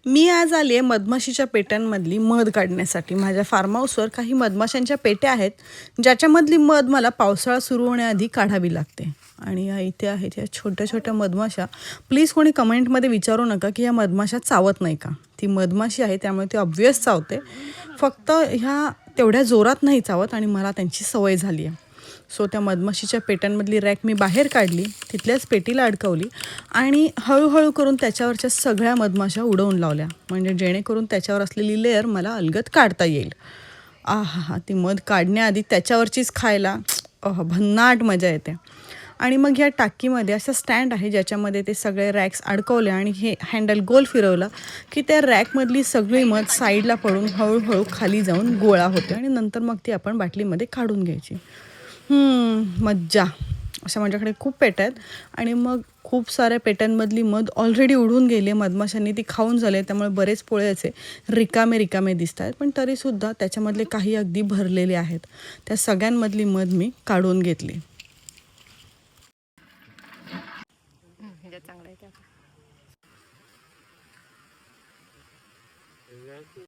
मी आज आली आहे मधमाशीच्या पेट्यांमधली मध काढण्यासाठी. माझ्या फार्म हाऊसवर काही मधमाशांच्या पेट्या आहेत, ज्याच्यामधली मध मला पावसाळा सुरू होण्याआधी काढावी लागते. आणि या इथे आहेत या छोट्या-छोट्या मधमाशा. प्लीज कोणी कमेंटमध्ये विचारू नका, की या मधमाशा चावत नाही का? ती मधमाशी आहे त्यामुळे ती ऑब्व्हियस चावते. फक्त ह्या तेवढ्या जोरात नाही चावत आणि मला त्यांची सवय झाली आहे. सो त्या मधमाशीच्या पेट्यांमधली रॅक मी बाहेर काढली, तिथल्याच पेटीला अडकवली आणि हळूहळू करून त्याच्यावरच्या सगळ्या मधमाशा उडवून लावल्या, म्हणजे जेणेकरून त्याच्यावर असलेली लेयर मला अलगद काढता येईल. आहाहा! ती मध काढण्याआधी त्याच्यावरचीच खायला भन्नाट मजा येते. आणि मग या टाकीमध्ये असं स्टँड आहे ज्याच्यामध्ये ते सगळे रॅक्स अडकवले आणि हे हँडल गोल फिरवलं की त्या रॅकमधली सगळी मध साईडला पडून हळूहळू खाली जाऊन गोळा होते आणि नंतर मग ती आपण बाटलीमध्ये काढून घ्यायची. मज्जा. अशा माझ्याकडे खूप पेट्या आहेत आणि मग खूप साऱ्या पेट्यांमधली मध ऑलरेडी उडून गेली आहे. मधमाशांनी ती खाऊन झाले, त्यामुळे बरेच पोळे असे रिकामे दिसत आहेत. पण तरीसुद्धा त्याच्यामधले काही अगदी भरलेले आहेत. त्या सगळ्यांमधली मध मी काढून घेतली. चांगलं आहे.